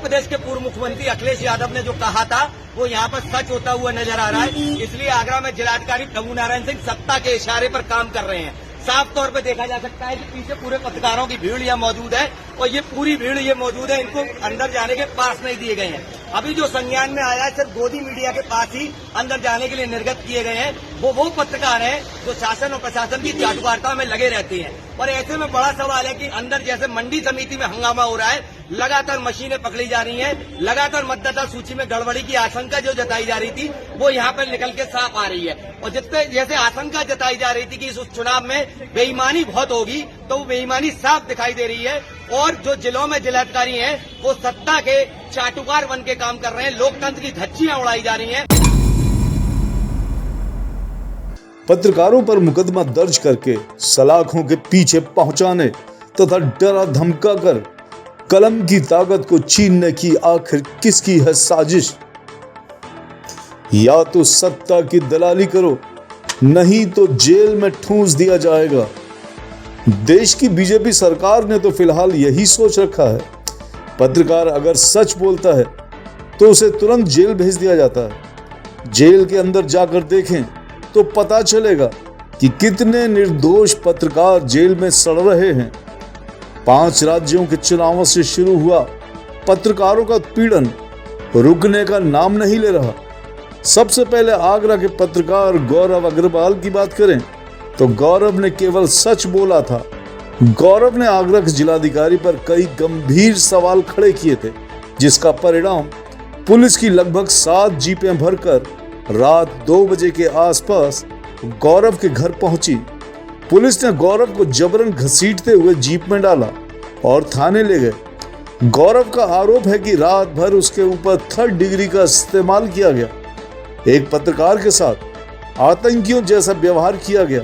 प्रदेश के पूर्व मुख्यमंत्री अखिलेश यादव ने जो कहा था वो यहाँ पर सच होता हुआ नजर आ रहा है। इसलिए आगरा में जिलाधिकारी प्रभु नारायण सिंह सत्ता के इशारे पर काम कर रहे हैं। साफ तौर पे देखा जा सकता है कि पीछे पूरे पत्रकारों की भीड़ यहाँ मौजूद है और ये पूरी भीड़ ये मौजूद है, इनको अंदर जाने के पास नहीं दिए गए हैं। अभी जो संज्ञान में आया है सिर्फ गोदी मीडिया के पास ही अंदर जाने के लिए निर्गत किए गए हैं। वो पत्रकार हैं जो शासन और प्रशासन की चाटुकारिता में लगे रहते हैं। और ऐसे में बड़ा सवाल है कि अंदर जैसे मंडी समिति में हंगामा हो रहा है, लगातार मशीनें पकड़ी जा रही हैं, लगातार मतदाता सूची में गड़बड़ी की आशंका जो जताई जा रही थी वो यहाँ पर निकल के साफ आ रही है। और जितने जैसे आशंका जताई जा रही थी कि इस चुनाव में बेईमानी बहुत होगी, तो वो बेईमानी साफ दिखाई दे रही है। और जो जिलों में जिलाधिकारी हैं वो सत्ता के चाटुकार बन के काम कर रहे हैं, लोकतंत्र की धज्जियां उड़ाई जा रही हैं। पत्रकारों पर मुकदमा दर्ज करके सलाखों के पीछे पहुंचाने तथा डरा धमका कर कलम की ताकत को छीनने की आखिर किसकी है साजिश? या तो सत्ता की दलाली करो, नहीं तो जेल में ठूंस दिया जाएगा। देश की बीजेपी सरकार ने तो फिलहाल यही सोच रखा है, पत्रकार अगर सच बोलता है तो उसे तुरंत जेल भेज दिया जाता है। जेल के अंदर जाकर देखें तो पता चलेगा कि कितने निर्दोष पत्रकार जेल में सड़ रहे हैं। 5 राज्यों के चुनावों से शुरू हुआ पत्रकारों का उत्पीड़न रुकने का नाम नहीं ले रहा। सबसे पहले आगरा के पत्रकार गौरव अग्रवाल की बात करें तो गौरव ने केवल सच बोला था। गौरव ने आगरा के जिलाधिकारी पर कई गंभीर सवाल खड़े किए थे, जिसका परिणाम पुलिस की लगभग 7 जीपें भरकर रात 2 बजे के आसपास गौरव के घर पहुंची। पुलिस ने गौरव को जबरन घसीटते हुए जीप में डाला और थाने ले गए। गौरव का आरोप है कि रात भर उसके ऊपर 3rd डिग्री का इस्तेमाल किया गया। एक पत्रकार के साथ आतंकियों जैसा व्यवहार किया गया,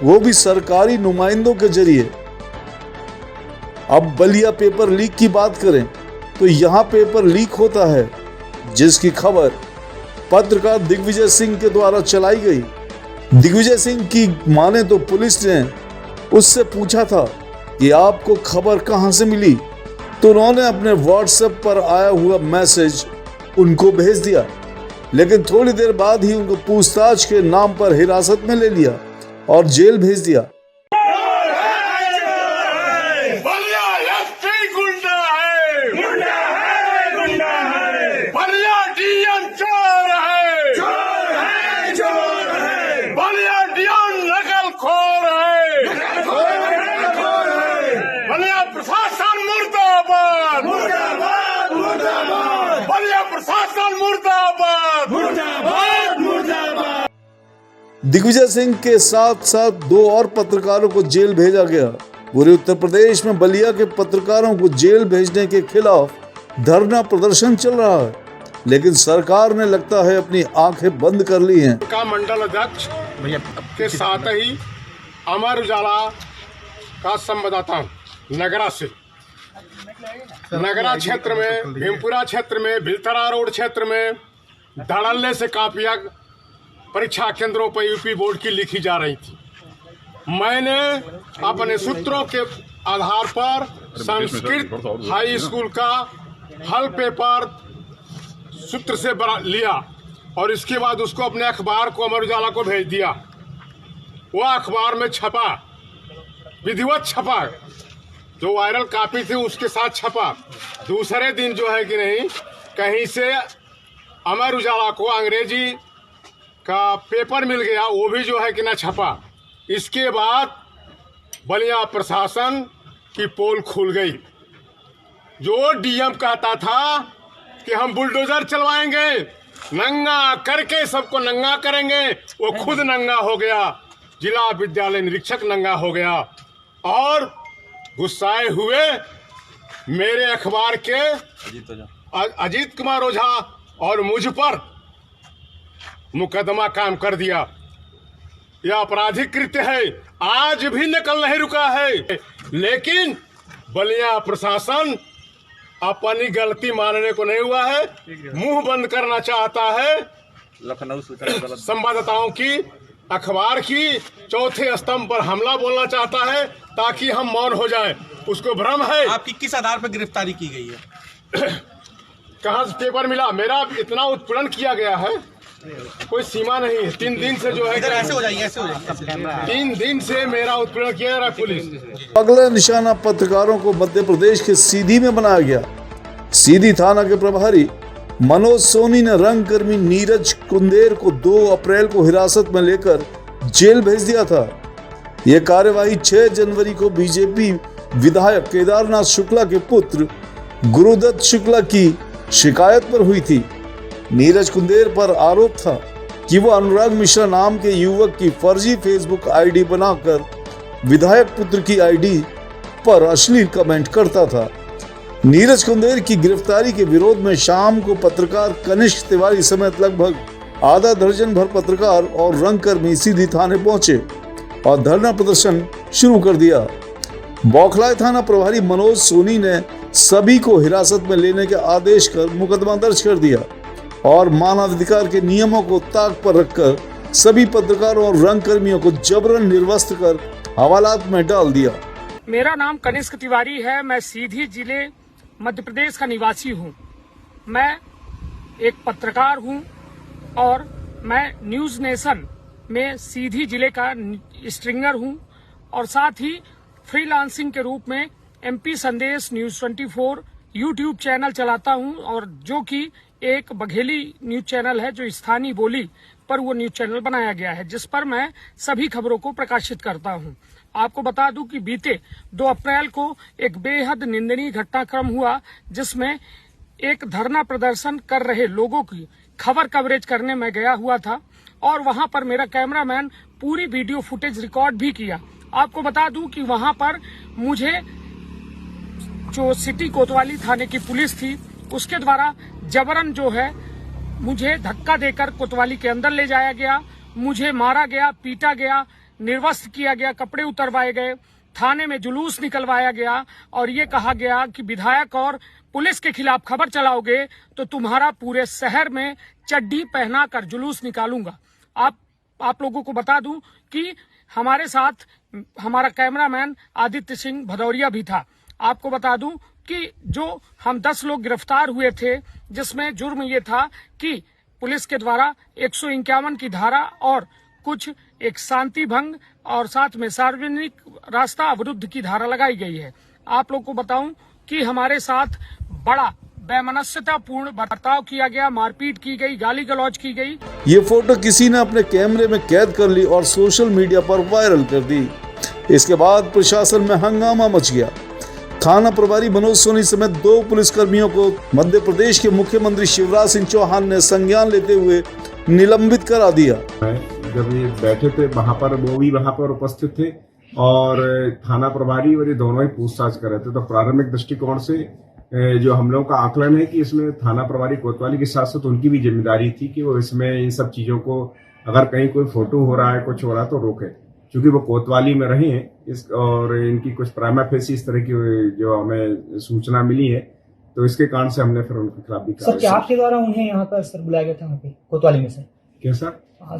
वो भी सरकारी नुमाइंदों के जरिए। अब बलिया पेपर लीक की बात करें तो यहां पेपर लीक होता है, जिसकी खबर पत्रकार दिग्विजय सिंह के द्वारा चलाई गई। दिग्विजय सिंह की माने तो पुलिस ने उससे पूछा था कि आपको खबर कहां से मिली, तो उन्होंने अपने व्हाट्सएप पर आया हुआ मैसेज उनको भेज दिया, लेकिन थोड़ी देर बाद ही उनको पूछताछ के नाम पर हिरासत में ले लिया और जेल भेज दिया। दिग्विजय सिंह के साथ साथ 2 और पत्रकारों को जेल भेजा गया। पूरे उत्तर प्रदेश में बलिया के पत्रकारों को जेल भेजने के खिलाफ धरना प्रदर्शन चल रहा है, लेकिन सरकार ने लगता है अपनी आंखें बंद कर ली हैं। का मंडल अध्यक्ष के साथ ही अमर उजाला का संवाददाता नगरा से, नगरा क्षेत्र में, भीमपुरा क्षेत्र में, भिलतरा रोड क्षेत्र में धड़ल्ले से कापियां परीक्षा केंद्रों पर यूपी बोर्ड की लिखी जा रही थी। मैंने अपने सूत्रों के आधार पर संस्कृत हाई स्कूल का हल पेपर सूत्र से लिया और इसके बाद उसको अपने अखबार को अमर उजाला को भेज दिया। वह अखबार में छपा, विधिवत छपा, जो वायरल कॉपी थी उसके साथ छपा। दूसरे दिन जो है कि नहीं, कहीं से अमर उजाला को अंग्रेजी का पेपर मिल गया, वो भी जो है कि ना छपा। इसके बाद बलिया प्रशासन की पोल खुल गई। जो डीएम कहता था कि हम बुलडोजर चलवाएंगे, नंगा करके सबको नंगा करेंगे, वो खुद नंगा हो गया। जिला विद्यालय निरीक्षक नंगा हो गया और गुस्साए हुए मेरे अखबार के अजीत कुमार ओझा और मुझ पर मुकदमा काम कर दिया। यह आपराधिक कृत्य है, आज भी नकल नहीं रुका है। लेकिन बलिया प्रशासन अपनी गलती मानने को नहीं हुआ है, मुंह बंद करना चाहता है। लखनऊ संवाददाताओं की, अखबार की चौथे स्तंभ पर हमला बोलना चाहता है ताकि हम मौन हो जाएं। उसको भ्रम है। आपकी किस आधार पर गिरफ्तारी की गई है? कहाँ से पेपर मिला? मेरा इतना उत्पीड़न किया गया है, कोई सीमा नहीं है। 3 दिन से जो है, इधर ऐसे हो जाइए, ऐसे हो जाइए। 3 दिन से मेरा उत्पीड़न किया जा रहा है पुलिस। अगला निशाना पत्रकारों को मध्य प्रदेश के सीधी में बनाया गया। सीधी थाना के प्रभारी मनोज सोनी ने रंगकर्मी नीरज कुंदेर को 2 अप्रैल को हिरासत में लेकर जेल भेज दिया था। यह कार्यवाही 6 जनवरी को बीजेपी विधायक केदारनाथ शुक्ला के पुत्र गुरुदत्त शुक्ला की शिकायत पर हुई थी। नीरज कुंदेर पर आरोप था कि वो अनुराग मिश्रा नाम के युवक की फर्जी फेसबुक आईडी बनाकर विधायक पुत्र की आईडी पर अश्लील कमेंट करता था। नीरज कुंदेर की गिरफ्तारी के विरोध में शाम को पत्रकार कनिष्क तिवारी समेत लगभग आधा दर्जन भर पत्रकार और रंगकर्मी सीधी थाने पहुंचे और धरना प्रदर्शन शुरू कर दिया। बौखलाए थाना प्रभारी मनोज सोनी ने सभी को हिरासत में लेने के आदेश कर मुकदमा दर्ज कर दिया और मानवाधिकार के नियमों को ताक पर रखकर सभी पत्रकारों और रंगकर्मियों को जबरन निर्वस्त्र कर हवालात में डाल दिया। मेरा नाम कनिष्क तिवारी है। मैं सीधी जिले मध्य प्रदेश का निवासी हूँ। मैं एक पत्रकार हूँ और मैं न्यूज नेशन में सीधी जिले का स्ट्रिंगर हूँ और साथ ही फ्रीलांसिंग के रूप में MP संदेश न्यूज 24 यूट्यूब चैनल चलाता हूँ और जो कि एक बघेली न्यूज चैनल है जो स्थानीय बोली पर वो न्यूज चैनल बनाया गया है, जिस पर मैं सभी खबरों को प्रकाशित करता हूँ। आपको बता दूं कि बीते 2 अप्रैल को एक बेहद निंदनीय घटनाक्रम हुआ जिसमें एक धरना प्रदर्शन कर रहे लोगों की खबर कवरेज करने में गया हुआ था और वहां पर मेरा कैमरामैन पूरी वीडियो फुटेज रिकॉर्ड भी किया। आपको बता दूं कि वहां पर मुझे जो सिटी कोतवाली थाने की पुलिस थी उसके द्वारा जबरन जो है मुझे धक्का देकर कोतवाली के अंदर ले जाया गया, मुझे मारा गया, पीटा गया, निर्वस्त्र किया गया, कपड़े उतरवाए गए, थाने में जुलूस निकलवाया गया और ये कहा गया कि विधायक और पुलिस के खिलाफ खबर चलाओगे तो तुम्हारा पूरे शहर में चड्डी पहना कर जुलूस निकालूंगा। आप लोगों को बता दूं कि हमारे साथ हमारा कैमरामैन आदित्य सिंह भदौरिया भी था। आपको बता दूं कि जो हम 10 लोग गिरफ्तार हुए थे जिसमें जुर्म ये था कि पुलिस के द्वारा 151 की धारा और कुछ एक शांति भंग और साथ में सार्वजनिक रास्ता अवरुद्ध की धारा लगाई गई है। आप लोग को बताऊं कि हमारे साथ बड़ा बेमनस्यतापूर्ण बर्ताव किया गया, मारपीट की गई, गाली गलौज की गई। ये फोटो किसी ने अपने कैमरे में कैद कर ली और सोशल मीडिया पर वायरल कर दी। इसके बाद प्रशासन में हंगामा मच गया। थाना प्रभारी मनोज सोनी समेत 2 पुलिसकर्मियों को मध्य प्रदेश के मुख्यमंत्री शिवराज सिंह चौहान ने संज्ञान लेते हुए निलंबित करा दिया। जब ये बैठे थे वहां पर, वो भी वहां पर उपस्थित थे और थाना प्रभारी और ये दोनों ही पूछताछ कर रहे थे। तो प्रारंभिक दृष्टिकोण से जो हम लोगों का आकलन है कि इसमें थाना प्रभारी कोतवाली के साथ साथ उनकी भी जिम्मेदारी थी कि वो इसमें इन सब चीजों को, अगर कहीं कोई फोटो हो रहा है, कुछ हो रहा है तो रोके, क्योंकि वो कोतवाली में रहे हैं और इनकी कुछ प्राइमा फेसी इस तरह की जो हमें सूचना मिली है, तो इसके कारण से हमने फिर उनके खिलाफ भी सर, क्या आपके द्वारा उन्हें यहाँ पर सर बुलाया गया था वहाँ पे कोतवाली में से? कैसा? हाँ,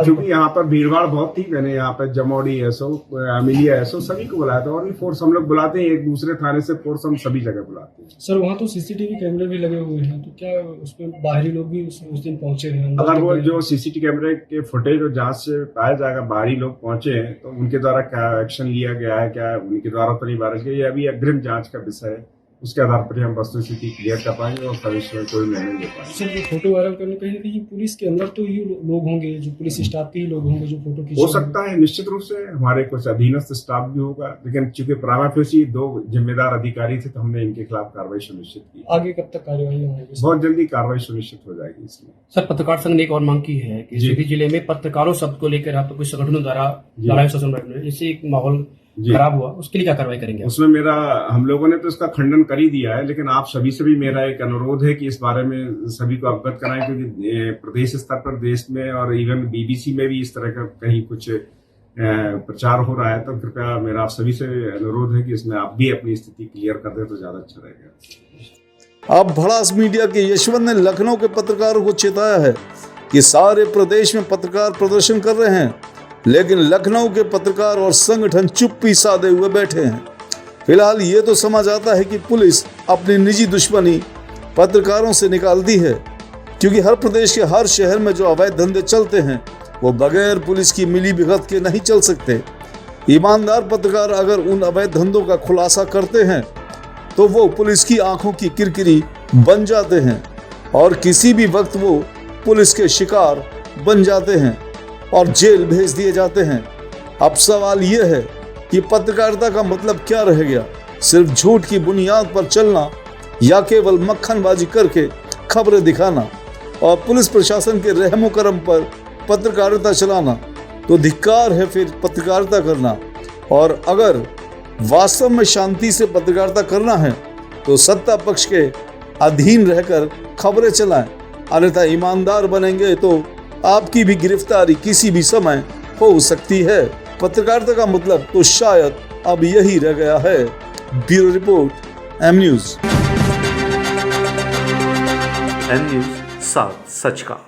क्योंकि यहाँ पर भीड़भाड़ बहुत थी। मैंने यहाँ पर जमोड़ी एसओ, अमिलिया एसओ सभी को बुलाया था और भी फोर्स हम लोग बुलाते हैं, एक दूसरे थाने से फोर्स हम सभी जगह बुलाते हैं। सर वहाँ तो सीसीटीवी कैमरे भी लगे हुए हैं, तो क्या उसमें बाहरी लोग भी उस दिन पहुंचे हैं? अगर वो जो सीसीटीवी कैमरे के फुटेज और जांच से पाया जाएगा बाहरी लोग पहुंचे हैं तो उनके द्वारा क्या एक्शन लिया गया है, क्या उनके द्वारा तो नहीं बारिश गई, ये अभी अग्रिम जांच का विषय है। उसके आधार पर हम वस्तुस्थिति क्लियर कर पाएंगे और भविष्य में कोई निर्णय ले पाएंगे। सर, ये फोटो वायरल करने कहीं ना कहीं पुलिस के अंदर तो ही लोग होंगे, जो पुलिस स्टाफ के ही लोग होंगे जो फोटो खींच। हो सकता है, निश्चित रूप से हमारे कुछ अधीनस्थ स्टाफ भी होगा, लेकिन चूंकि प्राइमा फेसी 2 जिम्मेदार अधिकारी थे तो हमने इनके खिलाफ कार्रवाई सुनिश्चित की। आगे कब तक कार्रवाई होगी? बहुत जल्दी कार्रवाई सुनिश्चित हो जाएगी। इसमें सर, पत्रकार संघ ने एक और मांग की है कि सीधी जिले में पत्रकारों शब्द को लेकर आप कुछ संगठनों द्वारा लड़ाई शोषण इससे एक माहौल खराब हुआ, उसके लिए क्या कार्रवाई करेंगे? उसमें मेरा, हम लोगों ने तो इसका खंडन कर ही दिया है, लेकिन आप सभी से भी मेरा एक अनुरोध है कि इस बारे में सभी को अवगत कराएं, क्योंकि प्रदेश स्तर पर देश में और इवन BBC में भी इस तरह का कहीं कुछ प्रचार हो रहा है। तो कृपया मेरा आप सभी से अनुरोध है कि इसमें आप भी अपनी स्थिति क्लियर कर दें तो ज्यादा अच्छा रहेगा। अब भड़ास मीडिया के यशवंत ने लखनऊ के पत्रकारों को चेताया है कि सारे प्रदेश में पत्रकार प्रदर्शन कर रहे हैं, लेकिन लखनऊ के पत्रकार और संगठन चुप्पी साधे हुए बैठे हैं। फिलहाल ये तो समझ आता है कि पुलिस अपनी निजी दुश्मनी पत्रकारों से निकाल दी है, क्योंकि हर प्रदेश के हर शहर में जो अवैध धंधे चलते हैं वो बगैर पुलिस की मिलीभगत के नहीं चल सकते। ईमानदार पत्रकार अगर उन अवैध धंधों का खुलासा करते हैं तो वो पुलिस की आंखों की किरकिरी बन जाते हैं और किसी भी वक्त वो पुलिस के शिकार बन जाते हैं और जेल भेज दिए जाते हैं। अब सवाल यह है कि पत्रकारिता का मतलब क्या रह गया? सिर्फ झूठ की बुनियाद पर चलना या केवल मक्खनबाजी करके खबरें दिखाना और पुलिस प्रशासन के रहमो करम पर पत्रकारिता चलाना? तो धिक्कार है फिर पत्रकारिता करना। और अगर वास्तव में शांति से पत्रकारिता करना है तो सत्ता पक्ष के अधीन रहकर खबरें चलाएं, अन्यथा ईमानदार बनेंगे तो आपकी भी गिरफ्तारी किसी भी समय हो सकती है। पत्रकारिता का मतलब तो शायद अब यही रह गया है। Bureau report, M news. M news, साथ सच का।